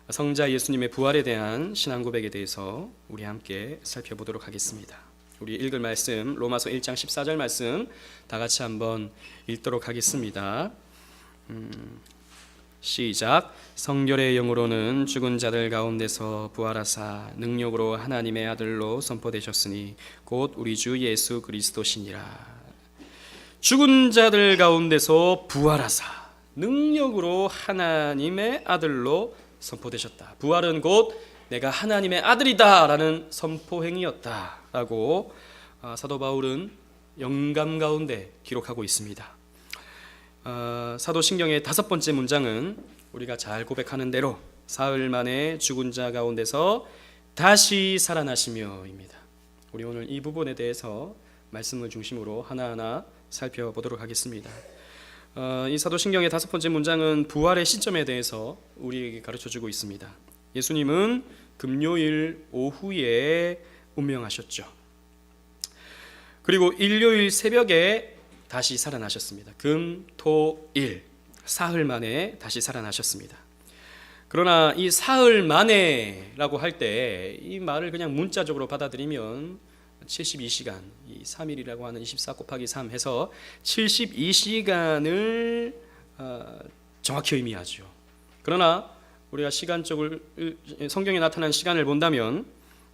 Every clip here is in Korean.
성자 예수님의 부활에 대한 신앙 고백에 대해서 우리 함께 살펴보도록 하겠습니다. 우리 읽을 말씀 로마서 1장 14절 말씀 다 같이 한번 읽도록 하겠습니다. 시작. 성결의 영으로는 죽은 자들 가운데서 부활하사 능력으로 하나님의 아들로 선포되셨으니 곧 우리 주 예수 그리스도시니라. 죽은 자들 가운데서 부활하사 능력으로 하나님의 아들로 선포되셨다. 부활은 곧 내가 하나님의 아들이다 라는 선포행위였다 라고 사도 바울은 영감 가운데 기록하고 있습니다. 사도신경의 5번째 문장은 우리가 잘 고백하는 대로 사흘 만에 죽은 자 가운데서 다시 살아나시며 입니다. 우리 오늘 이 부분에 대해서 말씀을 중심으로 하나하나 살펴보도록 하겠습니다. 이 사도신경의 5번째 문장은 부활의 시점에 대해서 우리에게 가르쳐주고 있습니다. 예수님은 금요일 오후에 운명하셨죠. 그리고 일요일 새벽에 다시 살아나셨습니다. 금, 토, 일 사흘 만에 다시 살아나셨습니다. 그러나 이 사흘 만에라고 할 때 이 말을 그냥 문자적으로 받아들이면 72시간, 이 3일이라고 하는 24 곱하기 3 해서 72시간을 정확히 의미하죠. 그러나 우리가 시간적으로 성경에 나타난 시간을 본다면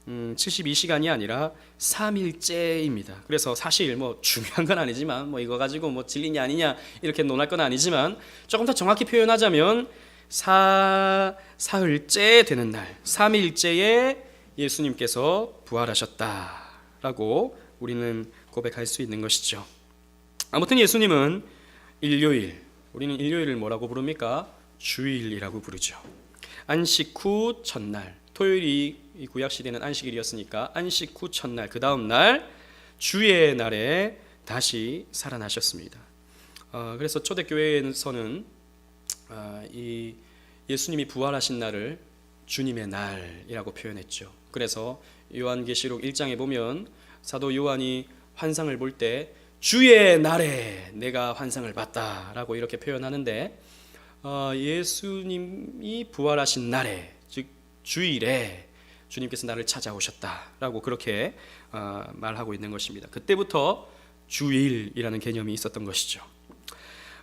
72시간이 아니라 3일째입니다. 그래서 사실 뭐 중요한 건 아니지만 뭐 이거 가지고 뭐 진리냐 아니냐 이렇게 논할 건 아니지만 조금 더 정확히 표현하자면 사흘째 되는 날, 3일째에 예수님께서 부활하셨다 라고 우리는 고백할 수 있는 것이죠. 아무튼 예수님은 일요일, 우리는 일요일을 뭐라고 부릅니까? 주일이라고 부르죠. 안식 후 첫날, 토요일이 구약시대는 안식일이었으니까 안식 후 첫날, 그 다음 날 주의 날에 다시 살아나셨습니다. 그래서 초대교회에서는 이 예수님이 부활하신 날을 주님의 날이라고 표현했죠. 그래서 요한계시록 1장에 보면 사도 요한이 환상을 볼 때 주의 날에 내가 환상을 봤다라고 이렇게 표현하는데 예수님이 부활하신 날에, 즉 주일에 주님께서 나를 찾아오셨다라고 그렇게 말하고 있는 것입니다. 그때부터 주일이라는 개념이 있었던 것이죠.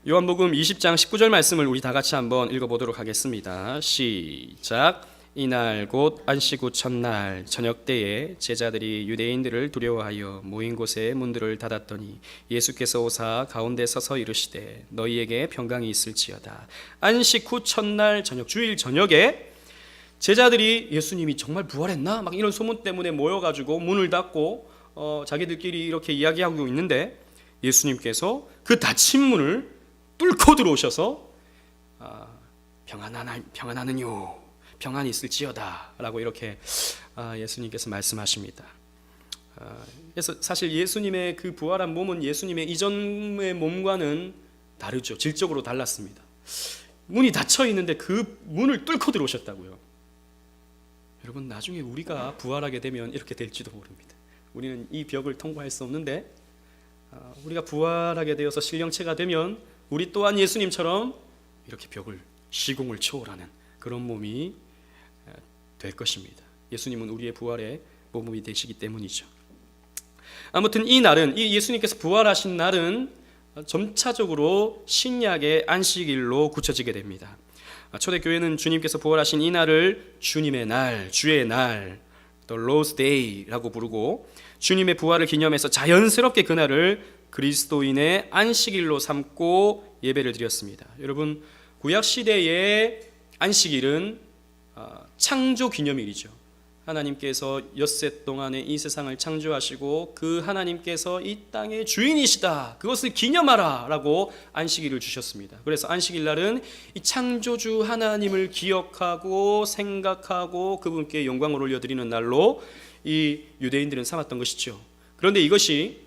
요한복음 20장 19절 말씀을 우리 다 같이 한번 읽어보도록 하겠습니다. 시작. 이날 곧 안식 후 첫날 저녁 때에 제자들이 유대인들을 두려워하여 모인 곳에 문들을 닫았더니 예수께서 오사 가운데 서서 이르시되 너희에게 평강이 있을지어다. 안식 후 첫날 저녁, 주일 저녁에 제자들이 예수님이 정말 부활했나? 막 이런 소문 때문에 모여가지고 문을 닫고 자기들끼리 이렇게 이야기하고 있는데 예수님께서 그 닫힌 문을 뚫고 들어오셔서 평안하느뇨, 평안이 있을지어다 라고 이렇게 예수님께서 말씀하십니다. 그래서 사실 예수님의 그 부활한 몸은 예수님의 이전의 몸과는 다르죠. 질적으로 달랐습니다. 문이 닫혀 있는데 그 문을 뚫고 들어오셨다고요. 여러분, 나중에 우리가 부활하게 되면 이렇게 될지도 모릅니다. 우리는 이 벽을 통과할 수 없는데 우리가 부활하게 되어서 신령체가 되면 우리 또한 예수님처럼 이렇게 벽을, 시공을 초월하는 그런 몸이 될 것입니다. 예수님은 우리의 부활의 몸이 되시기 때문이죠. 아무튼 이 날은, 이 예수님께서 부활하신 날은 점차적으로 신약의 안식일로 굳혀지게 됩니다. 초대교회는 주님께서 부활하신 이 날을 주님의 날, 주의 날, The Lord's Day라고 부르고 주님의 부활을 기념해서 자연스럽게 그날을 그리스도인의 안식일로 삼고 예배를 드렸습니다. 여러분, 구약시대의 안식일은 창조 기념일이죠. 하나님께서 엿새 동안에 이 세상을 창조하시고 그 하나님께서 이 땅의 주인이시다, 그것을 기념하라 라고 안식일을 주셨습니다. 그래서 안식일 날은 이 창조주 하나님을 기억하고 생각하고 그분께 영광을 올려드리는 날로 이 유대인들은 삼았던 것이죠. 그런데 이것이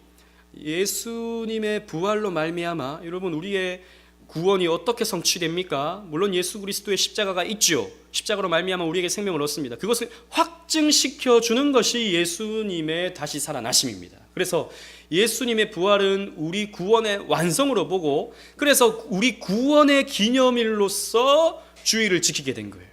예수님의 부활로 말미암아 여러분, 우리의 구원이 어떻게 성취됩니까? 물론 예수 그리스도의 십자가가 있죠. 십자가로 말미암아 우리에게 생명을 얻습니다. 그것을 확증시켜 주는 것이 예수님의 다시 살아나심입니다. 그래서 예수님의 부활은 우리 구원의 완성으로 보고, 그래서 우리 구원의 기념일로서 주일을 지키게 된 거예요.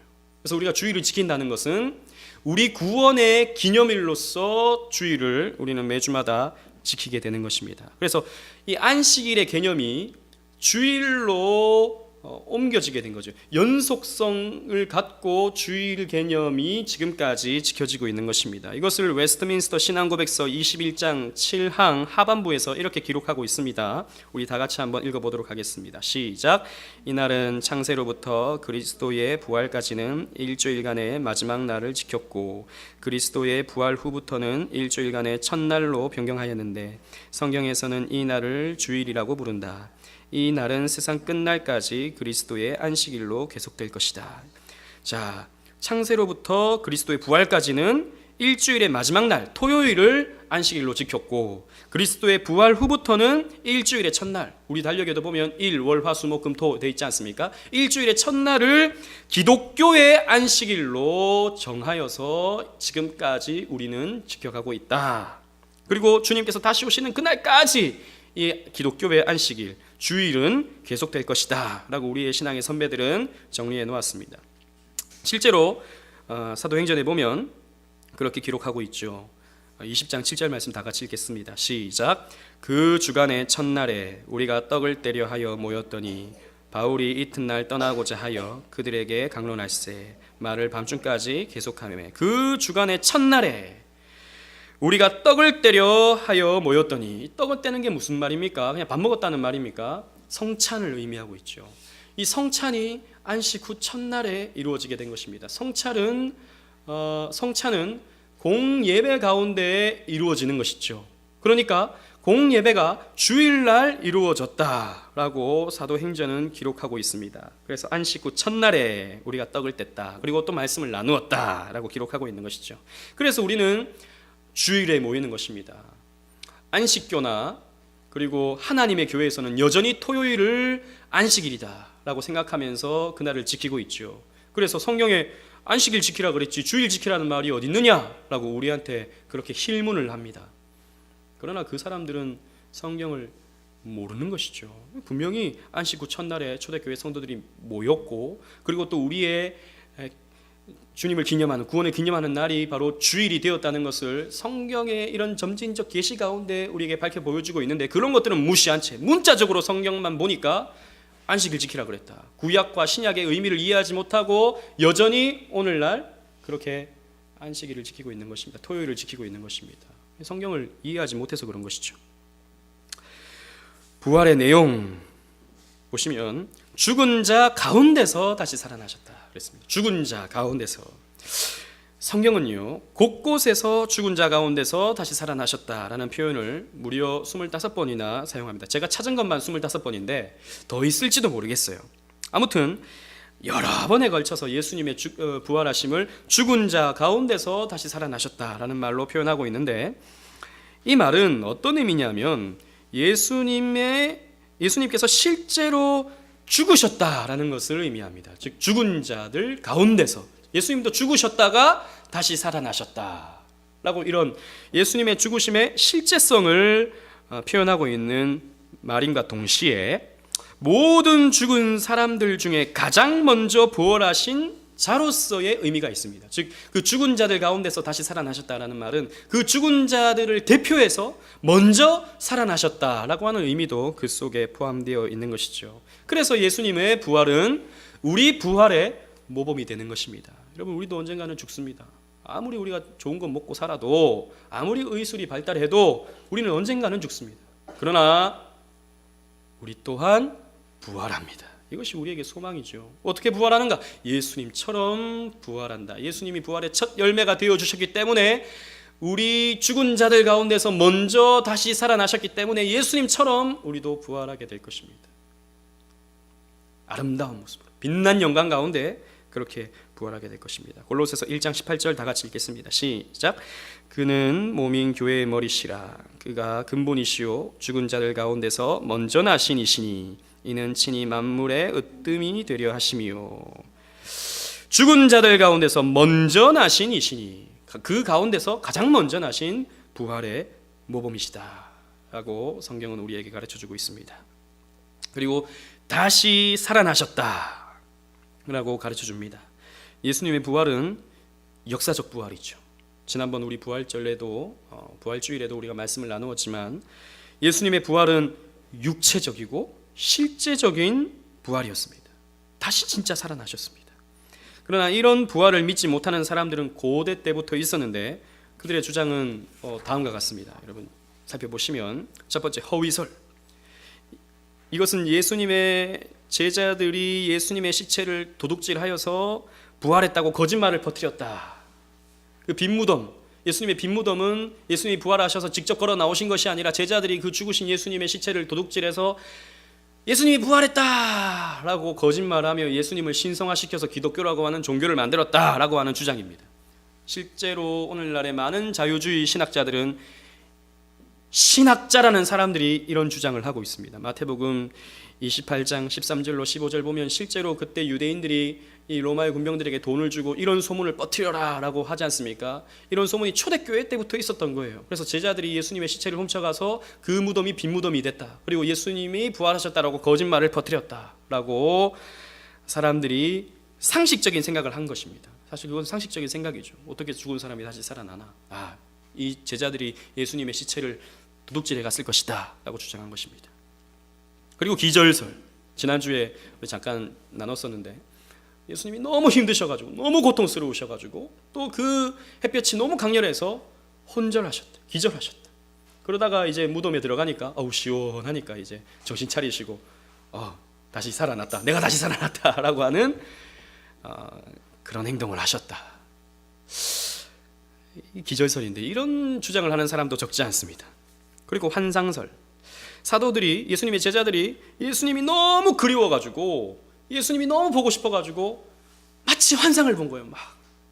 그래서 우리가 주일을 지킨다는 것은 우리 구원의 기념일로서 주일을 우리는 매주마다 지키게 되는 것입니다. 그래서 이 안식일의 개념이 주일로 옮겨지게 된 거죠. 연속성을 갖고 주일 개념이 지금까지 지켜지고 있는 것입니다. 이것을 웨스트민스터 신앙고백서 21장 7항 하반부에서 이렇게 기록하고 있습니다. 우리 다 같이 한번 읽어보도록 하겠습니다. 시작. 이날은 창세로부터 그리스도의 부활까지는 일주일간의 마지막 날을 지켰고 그리스도의 부활 후부터는 일주일간의 첫날로 변경하였는데 성경에서는 이 날을 주일이라고 부른다. 이 날은 세상 끝날까지 그리스도의 안식일로 계속될 것이다. 자, 창세로부터 그리스도의 부활까지는 일주일의 마지막 날 토요일을 안식일로 지켰고 그리스도의 부활 후부터는 일주일의 첫날, 우리 달력에도 보면 일, 월, 화, 수, 목, 금, 토 돼 있지 않습니까? 일주일의 첫날을 기독교의 안식일로 정하여서 지금까지 우리는 지켜가고 있다. 그리고 주님께서 다시 오시는 그날까지 이 기독교의 안식일, 주일은 계속될 것이다 라고 우리의 신앙의 선배들은 정리해 놓았습니다. 실제로 사도행전에 보면 그렇게 기록하고 있죠. 20장 7절 말씀 다 같이 읽겠습니다. 시작. 그 주간의 첫날에 우리가 떡을 떼려 하여 모였더니 바울이 이튿날 떠나고자 하여 그들에게 강론할세 말을 밤중까지 계속하며 그 주간의 첫날에 우리가 떡을 떼려 하여 모였더니 떡을 떼는 게 무슨 말입니까? 그냥 밥 먹었다는 말입니까? 성찬을 의미하고 있죠. 이 성찬이 안식 후 첫날에 이루어지게 된 것입니다. 성찬은 공예배 가운데 이루어지는 것이죠. 그러니까 공예배가 주일날 이루어졌다라고 사도행전은 기록하고 있습니다. 그래서 안식 후 첫날에 우리가 떡을 뗐다. 그리고 또 말씀을 나누었다라고 기록하고 있는 것이죠. 그래서 우리는 주일에 모이는 것입니다. 안식교나 그리고 하나님의 교회에서는 여전히 토요일을 안식일이다 라고 생각하면서 그날을 지키고 있죠. 그래서 성경에 안식일 지키라 그랬지 주일 지키라는 말이 어디 있느냐라고 우리한테 그렇게 힐문을 합니다. 그러나 그 사람들은 성경을 모르는 것이죠. 분명히 안식 후 첫날에 초대교회 성도들이 모였고 그리고 또 우리의 주님을 기념하는 구원을 기념하는 날이 바로 주일이 되었다는 것을 성경의 이런 점진적 계시 가운데 우리에게 밝혀 보여주고 있는데 그런 것들은 무시한 채 문자적으로 성경만 보니까 안식일 지키라 그랬다. 구약과 신약의 의미를 이해하지 못하고 여전히 오늘날 그렇게 안식일을 지키고 있는 것입니다. 토요일을 지키고 있는 것입니다. 성경을 이해하지 못해서 그런 것이죠. 부활의 내용 보시면 죽은 자 가운데서 다시 살아나셨다 그랬습니다. 죽은 자 가운데서. 성경은요 곳곳에서 죽은 자 가운데서 다시 살아나셨다라는 표현을 무려 25번이나 사용합니다. 제가 찾은 것만 25번인데 더 있을지도 모르겠어요. 아무튼 여러 번에 걸쳐서 예수님의 부활하심을 죽은 자 가운데서 다시 살아나셨다라는 말로 표현하고 있는데 이 말은 어떤 의미냐면 예수님께서 실제로 죽으셨다라는 것을 의미합니다. 즉 죽은 자들 가운데서 예수님도 죽으셨다가 다시 살아나셨다라고 이런 예수님의 죽으심의 실제성을 표현하고 있는 말임과 동시에 모든 죽은 사람들 중에 가장 먼저 부활하신 자로서의 의미가 있습니다. 즉 그 죽은 자들 가운데서 다시 살아나셨다라는 말은 그 죽은 자들을 대표해서 먼저 살아나셨다라고 하는 의미도 그 속에 포함되어 있는 것이죠. 그래서 예수님의 부활은 우리 부활의 모범이 되는 것입니다. 여러분 우리도 언젠가는 죽습니다. 아무리 우리가 좋은 것 먹고 살아도 아무리 의술이 발달해도 우리는 언젠가는 죽습니다. 그러나 우리 또한 부활합니다. 이것이 우리에게 소망이죠. 어떻게 부활하는가? 예수님처럼 부활한다. 예수님이 부활의 첫 열매가 되어주셨기 때문에 우리 죽은 자들 가운데서 먼저 다시 살아나셨기 때문에 예수님처럼 우리도 부활하게 될 것입니다. 아름다운 모습으로 빛난 영광 가운데 그렇게 부활하게 될 것입니다. 골로새서 1장 18절 다 같이 읽겠습니다. 시작. 그는 몸인 교회의 머리시라. 그가 근본이시요 죽은 자들 가운데서 먼저 나신 이시니 이는 친히 만물의 으뜸이 되려 하심이요. 죽은 자들 가운데서 먼저 나신 이시니 그 가운데서 가장 먼저 나신 부활의 모범이시다 라고 성경은 우리에게 가르쳐주고 있습니다. 그리고 다시 살아나셨다 라고 가르쳐줍니다. 예수님의 부활은 역사적 부활이죠. 지난번 우리 부활절에도 부활주일에도 우리가 말씀을 나누었지만 예수님의 부활은 육체적이고 실제적인 부활이었습니다. 다시 진짜 살아나셨습니다. 그러나 이런 부활을 믿지 못하는 사람들은 고대 때부터 있었는데 그들의 주장은 다음과 같습니다. 여러분 살펴보시면 첫 번째, 허위설. 이것은 예수님의 제자들이 예수님의 시체를 도둑질하여서 부활했다고 거짓말을 퍼뜨렸다. 그 빈무덤, 예수님의 빈무덤은 예수님이 부활하셔서 직접 걸어 나오신 것이 아니라 제자들이 그 죽으신 예수님의 시체를 도둑질해서 예수님이 부활했다 라고 거짓말하며 예수님을 신성화시켜서 기독교라고 하는 종교를 만들었다 라고 하는 주장입니다. 실제로 오늘날의 많은 자유주의 신학자들은 신학자라는 사람들이 이런 주장을 하고 있습니다. 마태복음 28장 13절로 15절 보면 실제로 그때 유대인들이 이 로마의 군병들에게 돈을 주고 이런 소문을 퍼뜨려라 라고 하지 않습니까? 이런 소문이 초대교회 때부터 있었던 거예요. 그래서 제자들이 예수님의 시체를 훔쳐가서 그 무덤이 빈 무덤이 됐다. 그리고 예수님이 부활하셨다라고 거짓말을 퍼뜨렸다 라고 사람들이 상식적인 생각을 한 것입니다. 사실 그건 상식적인 생각이죠. 어떻게 죽은 사람이 다시 살아나나? 이 제자들이 예수님의 시체를 도둑질해 갔을 것이다 라고 주장한 것입니다. 그리고 기절설, 지난주에 잠깐 나눴었는데 예수님이 너무 힘드셔가지고 너무 고통스러우셔가지고 또 그 햇볕이 너무 강렬해서 혼절하셨다, 기절하셨다. 그러다가 이제 무덤에 들어가니까 시원하니까 이제 정신 차리시고 다시 살아났다, 내가 다시 살아났다 라고 하는 그런 행동을 하셨다. 기절설인데 이런 주장을 하는 사람도 적지 않습니다. 그리고 환상설. 사도들이, 예수님의 제자들이 예수님이 너무 그리워가지고 예수님이 너무 보고 싶어가지고 마치 환상을 본 거예요. 막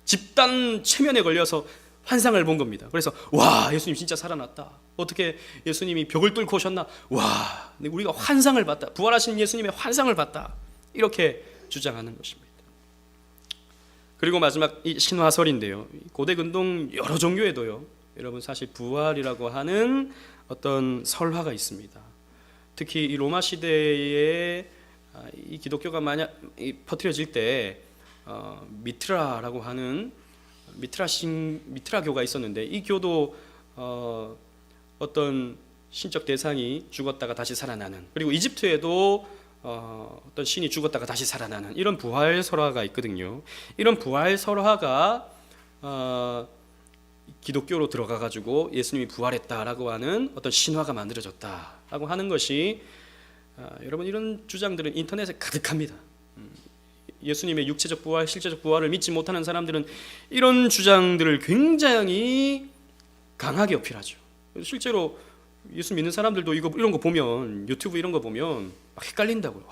집단 최면에 걸려서 환상을 본 겁니다. 그래서 와, 예수님 진짜 살아났다. 어떻게 예수님이 벽을 뚫고 오셨나? 와, 우리가 환상을 봤다. 부활하신 예수님의 환상을 봤다. 이렇게 주장하는 것입니다. 그리고 마지막 이 신화설인데요. 고대 근동 여러 종교에도요, 여러분 사실 부활이라고 하는 어떤 설화가 있습니다. 특히 이 로마 시대에 이 기독교가 만약 퍼뜨려질 때 미트라라고 하는 미트라교가 있었는데 이 교도 어떤 신적 대상이 죽었다가 다시 살아나는, 그리고 이집트에도 어떤 신이 죽었다가 다시 살아나는 이런 부활 설화가 있거든요. 이런 부활 설화가 기독교로 들어가 가지고 예수님이 부활했다라고 하는 어떤 신화가 만들어졌다라고 하는 것이 여러분 이런 주장들은 인터넷에 가득합니다. 예수님의 육체적 부활, 실제적 부활을 믿지 못하는 사람들은 이런 주장들을 굉장히 강하게 어필하죠. 실제로 예수 믿는 사람들도 이런 거 보면, 유튜브 이런 거 보면 막 헷갈린다고요.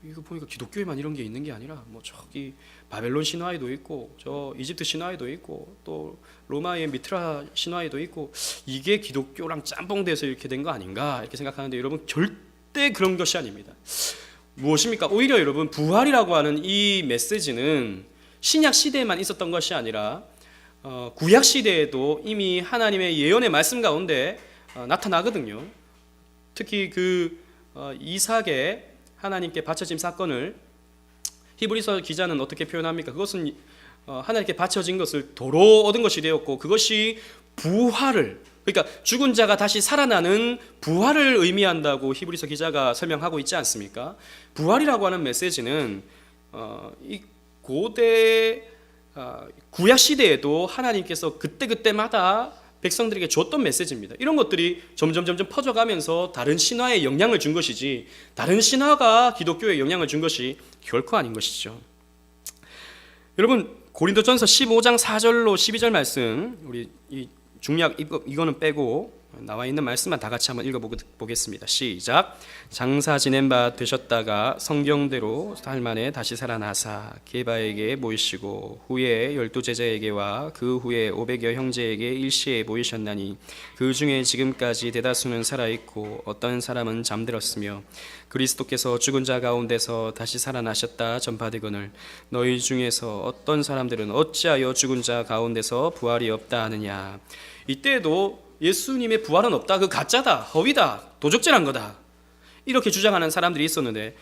이거 보니까 기독교에만 이런 게 있는 게 아니라 뭐 저기 바벨론 신화에도 있고 저 이집트 신화에도 있고 또 로마의 미트라 신화에도 있고 이게 기독교랑 짬뽕돼서 이렇게 된 거 아닌가 이렇게 생각하는데 여러분 절대 그런 것이 아닙니다. 무엇입니까? 오히려 여러분 부활이라고 하는 이 메시지는 신약 시대에만 있었던 것이 아니라 구약 시대에도 이미 하나님의 예언의 말씀 가운데 나타나거든요. 특히 그 이삭의 하나님께 바쳐진 사건을 히브리서 기자는 어떻게 표현합니까? 그것은 하나님께 바쳐진 것을 도로 얻은 것이 되었고 그것이 부활을, 그러니까 죽은 자가 다시 살아나는 부활을 의미한다고 히브리서 기자가 설명하고 있지 않습니까? 부활이라고 하는 메시지는 이 고대 구약 시대에도 하나님께서 그때그때마다 백성들에게 줬던 메시지입니다. 이런 것들이 점점 퍼져가면서 다른 신화에 영향을 준 것이지 다른 신화가 기독교에 영향을 준 것이 결코 아닌 것이죠. 여러분 고린도전서 15장 4절로 12절 말씀, 우리 이 중약 이거는 빼고 나와 있는 말씀만 다 같이 한번 읽어보겠습니다. 시작. 장사 지낸 바 되셨다가 성경대로 사흘 만에 다시 살아나사 게바에게 보이시고 후에 12 제자에게와 그 후에 500여 형제에게 일시에 보이셨나니 그 중에 지금까지 대다수는 살아있고 어떤 사람은 잠들었으며 그리스도께서 죽은 자 가운데서 다시 살아나셨다 전파되거늘 너희 중에서 어떤 사람들은 어찌하여 죽은 자 가운데서 부활이 없다 하느냐. 이때에도 예수님의 부활은 없다, 그 가짜다, 허위다, 도적질한 거다 이렇게 주장하는 사람들이 있었는데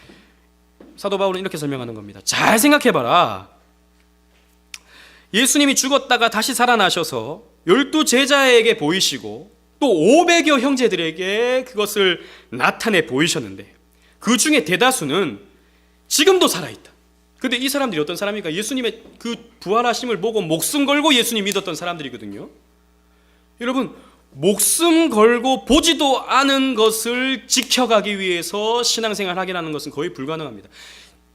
사도 바울은 이렇게 설명하는 겁니다. 잘 생각해봐라. 예수님이 죽었다가 다시 살아나셔서 12 제자에게 보이시고 또 500여 형제들에게 그것을 나타내 보이셨는데 그 중에 대다수는 지금도 살아있다. 근데 이 사람들이 어떤 사람입니까? 예수님의 그 부활하심을 보고 목숨 걸고 예수님 믿었던 사람들이거든요. 여러분, 목숨 걸고 보지도 않은 것을 지켜가기 위해서 신앙생활 하기라는 것은 거의 불가능합니다.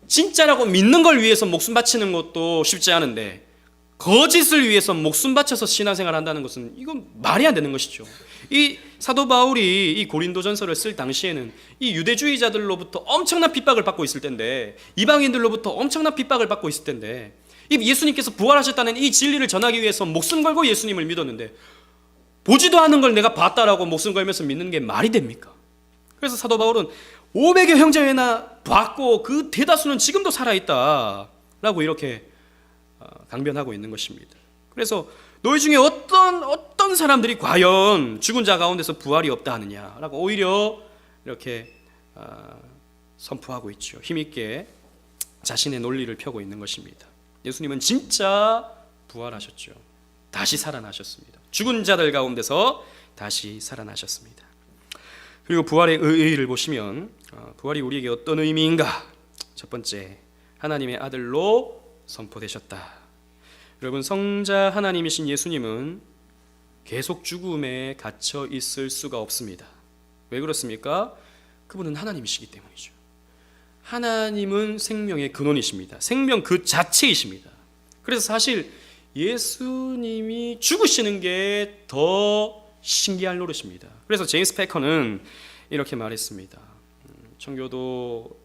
진짜라고 믿는 걸 위해서 목숨 바치는 것도 쉽지 않은데 거짓을 위해서 목숨 바쳐서 신앙생활 한다는 것은 이건 말이 안 되는 것이죠. 이 사도 바울이 이 고린도전서를 쓸 당시에는 이 유대주의자들로부터 엄청난 핍박을 받고 있을 텐데, 이방인들로부터 엄청난 핍박을 받고 있을 텐데, 이 예수님께서 부활하셨다는 이 진리를 전하기 위해서 목숨 걸고 예수님을 믿었는데 보지도 않은 걸 내가 봤다라고 목숨 걸면서 믿는 게 말이 됩니까? 그래서 사도 바울은 500여 형제나 봤고 그 대다수는 지금도 살아있다라고 이렇게 강변하고 있는 것입니다. 그래서 너희 중에 어떤 사람들이 과연 죽은 자 가운데서 부활이 없다 하느냐라고 오히려 이렇게 선포하고 있죠. 힘있게 자신의 논리를 펴고 있는 것입니다. 예수님은 진짜 부활하셨죠. 다시 살아나셨습니다. 죽은 자들 가운데서 다시 살아나셨습니다. 그리고 부활의 의의를 보시면 부활이 우리에게 어떤 의미인가? 첫 번째, 하나님의 아들로 선포되셨다. 여러분, 성자 하나님이신 예수님은 계속 죽음에 갇혀 있을 수가 없습니다. 왜 그렇습니까? 그분은 하나님이시기 때문이죠. 하나님은 생명의 근원이십니다. 생명 그 자체이십니다. 그래서 사실 예수님이 죽으시는 게 더 신기할 노릇입니다. 그래서 제임스 패커는 이렇게 말했습니다. 청교도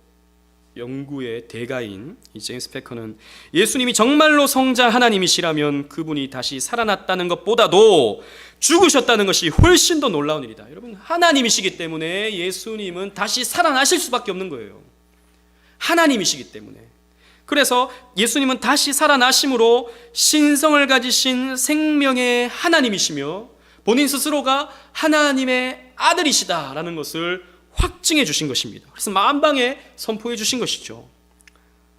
연구의 대가인 이 제임스 패커는 예수님이 정말로 성자 하나님이시라면 그분이 다시 살아났다는 것보다도 죽으셨다는 것이 훨씬 더 놀라운 일이다. 여러분, 하나님이시기 때문에 예수님은 다시 살아나실 수밖에 없는 거예요. 하나님이시기 때문에. 그래서 예수님은 다시 살아나심으로 신성을 가지신 생명의 하나님이시며 본인 스스로가 하나님의 아들이시다라는 것을 확증해 주신 것입니다. 그래서 만방에 선포해 주신 것이죠.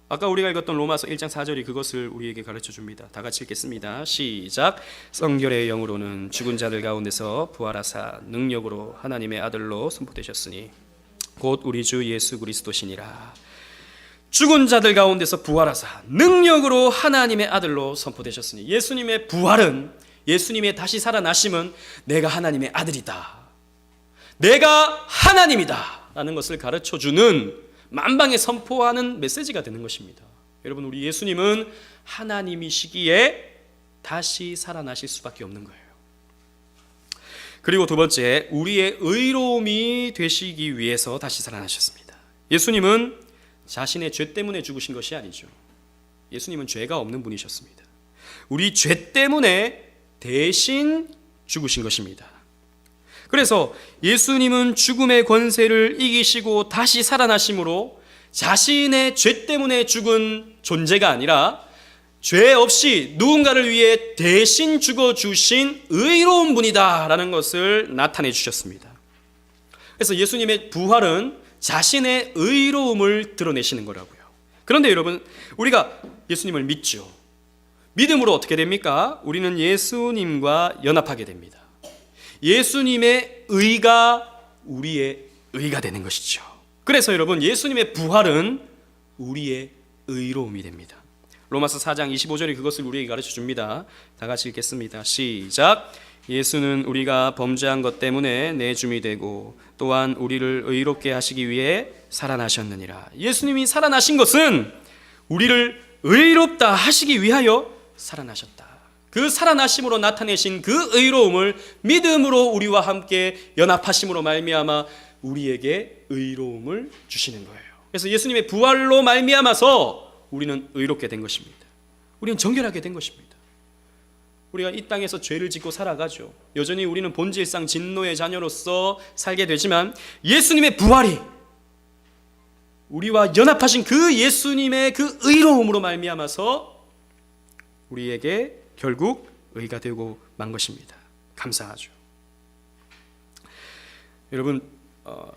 아까 우리가 읽었던 로마서 1장 4절이 그것을 우리에게 가르쳐 줍니다. 다 같이 읽겠습니다. 시작. 성결의 영으로는 죽은 자들 가운데서 부활하사 능력으로 하나님의 아들로 선포되셨으니 곧 우리 주 예수 그리스도시니라. 죽은 자들 가운데서 부활하사 능력으로 하나님의 아들로 선포되셨으니, 예수님의 부활은, 예수님의 다시 살아나심은 내가 하나님의 아들이다, 내가 하나님이다 라는 것을 가르쳐주는, 만방에 선포하는 메시지가 되는 것입니다. 여러분, 우리 예수님은 하나님이시기에 다시 살아나실 수밖에 없는 거예요. 그리고 두 번째, 우리의 의로움이 되시기 위해서 다시 살아나셨습니다. 예수님은 자신의 죄 때문에 죽으신 것이 아니죠. 예수님은 죄가 없는 분이셨습니다. 우리 죄 때문에 대신 죽으신 것입니다. 그래서 예수님은 죽음의 권세를 이기시고 다시 살아나심으로 자신의 죄 때문에 죽은 존재가 아니라 죄 없이 누군가를 위해 대신 죽어주신 의로운 분이다라는 것을 나타내 주셨습니다. 그래서 예수님의 부활은 자신의 의로움을 드러내시는 거라고요. 그런데 여러분, 우리가 예수님을 믿죠. 믿음으로 어떻게 됩니까? 우리는 예수님과 연합하게 됩니다. 예수님의 의가 우리의 의가 되는 것이죠. 그래서 여러분, 예수님의 부활은 우리의 의로움이 됩니다. 로마서 4장 25절이 그것을 우리에게 가르쳐 줍니다. 다 같이 읽겠습니다. 시작. 예수는 우리가 범죄한 것 때문에 내줌이 되고 또한 우리를 의롭게 하시기 위해 살아나셨느니라. 예수님이 살아나신 것은 우리를 의롭다 하시기 위하여 살아나셨다. 그 살아나심으로 나타내신 그 의로움을 믿음으로 우리와 함께 연합하심으로 말미암아 우리에게 의로움을 주시는 거예요. 그래서 예수님의 부활로 말미암아서 우리는 의롭게 된 것입니다. 우리는 정결하게 된 것입니다. 우리가 이 땅에서 죄를 짓고 살아가죠. 여전히 우리는 본질상 진노의 자녀로서 살게 되지만 예수님의 부활이 우리와 연합하신 그 예수님의 그 의로움으로 말미암아서 우리에게 결국 의가 되고 만 것입니다. 감사하죠. 여러분,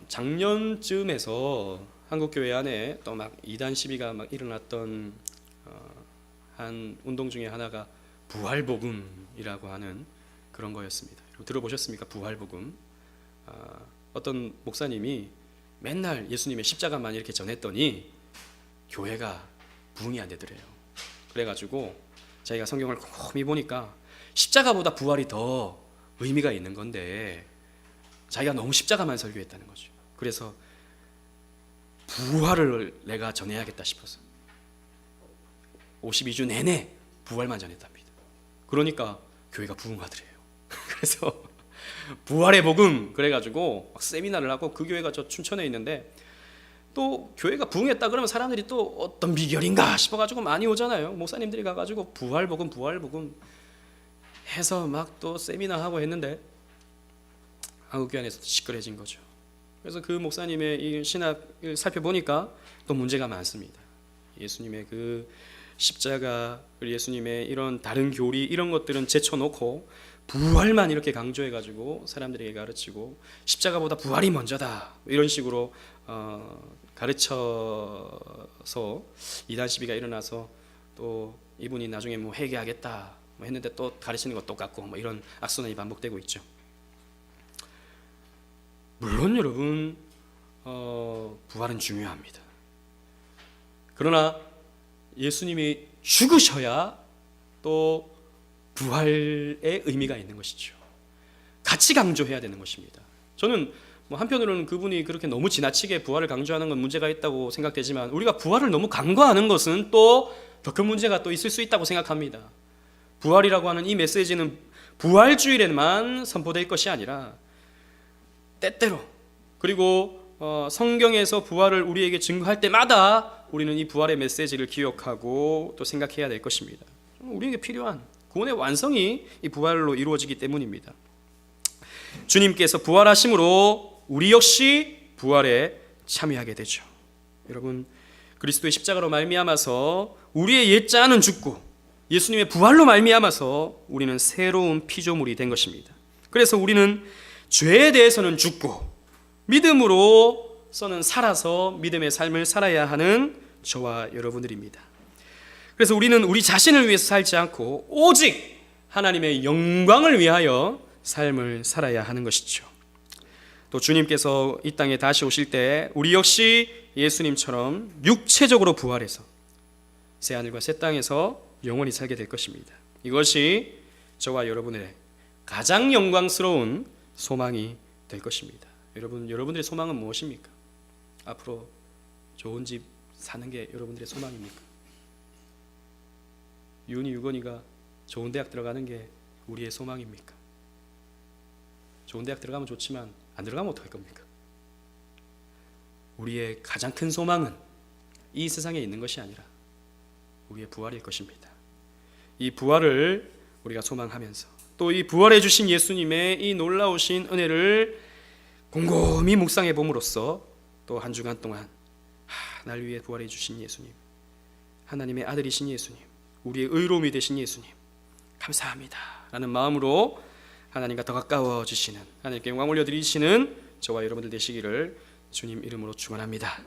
작년쯤에서 한국교회 안에 또 막 이단 시비가 막 일어났던 한 운동 중에 하나가 부활복음이라고 하는 그런 거였습니다. 들어보셨습니까? 부활복음. 어떤 목사님이 맨날 예수님의 십자가만 이렇게 전했더니 교회가 부흥이 안 되더래요. 그래가지고 자기가 성경을 곰곰이 보니까 십자가보다 부활이 더 의미가 있는 건데 자기가 너무 십자가만 설교했다는 거죠. 그래서 부활을 내가 전해야겠다 싶어서 52주 내내 부활만 전했답니다. 그러니까 교회가 부흥하더래요. 그래서 부활의 복음 그래가지고 막 세미나를 하고, 그 교회가 저 춘천에 있는데 또 교회가 부흥했다 그러면 사람들이 또 어떤 비결인가 싶어가지고 많이 오잖아요. 목사님들이 가가지고 부활복음 해서 막 또 세미나 하고 했는데 한국교회 안에서도 시끄러진 거죠. 그래서 그 목사님의 이 신학을 살펴보니까 또 문제가 많습니다. 예수님의 그 십자가, 예수님의 이런 다른 교리 이런 것들은 제쳐놓고 부활만 이렇게 강조해가지고 사람들에게 가르치고 십자가보다 부활이 먼저다 이런 식으로 가르쳐서 이단 시비가 일어나서 또 이분이 나중에 뭐 회개하겠다 뭐 했는데 또 가르치는 것 똑같고 뭐 이런 악순환이 반복되고 있죠. 물론 여러분 부활은 중요합니다. 그러나 예수님이 죽으셔야 또 부활의 의미가 있는 것이죠. 같이 강조해야 되는 것입니다. 저는 뭐 한편으로는 그분이 그렇게 너무 지나치게 부활을 강조하는 건 문제가 있다고 생각되지만 우리가 부활을 너무 간과하는 것은 또 더 큰 문제가 또 있을 수 있다고 생각합니다. 부활이라고 하는 이 메시지는 부활주일에만 선포될 것이 아니라 때때로, 그리고 성경에서 부활을 우리에게 증거할 때마다 우리는 이 부활의 메시지를 기억하고 또 생각해야 될 것입니다. 우리에게 필요한 구원의 완성이 이 부활로 이루어지기 때문입니다. 주님께서 부활하심으로 우리 역시 부활에 참여하게 되죠. 여러분, 그리스도의 십자가로 말미암아서 우리의 옛자는 죽고 예수님의 부활로 말미암아서 우리는 새로운 피조물이 된 것입니다. 그래서 우리는 죄에 대해서는 죽고 믿음으로서는 살아서 믿음의 삶을 살아야 하는 저와 여러분들입니다. 그래서 우리는 우리 자신을 위해서 살지 않고 오직 하나님의 영광을 위하여 삶을 살아야 하는 것이죠. 또 주님께서 이 땅에 다시 오실 때 우리 역시 예수님처럼 육체적으로 부활해서 새하늘과 새 땅에서 영원히 살게 될 것입니다. 이것이 저와 여러분의 가장 영광스러운 소망이 될 것입니다. 여러분들의 소망은 무엇입니까? 앞으로 좋은 집 사는 게 여러분들의 소망입니까? 유은이, 유건이가 좋은 대학 들어가는 게 우리의 소망입니까? 좋은 대학 들어가면 좋지만 안 들어가면 어떡할 겁니까? 우리의 가장 큰 소망은 이 세상에 있는 것이 아니라 우리의 부활일 것입니다. 이 부활을 우리가 소망하면서 또 이 부활해 주신 예수님의 이 놀라우신 은혜를 곰곰이 묵상해 봄으로써 또 한 주간 동안 날 위해 부활해 주신 예수님, 하나님의 아들이신 예수님, 우리의 의로움이 되신 예수님 감사합니다 라는 마음으로 하나님과 더 가까워지시는, 하나님께 영광 올려드리시는 저와 여러분들 되시기를 주님 이름으로 축원합니다.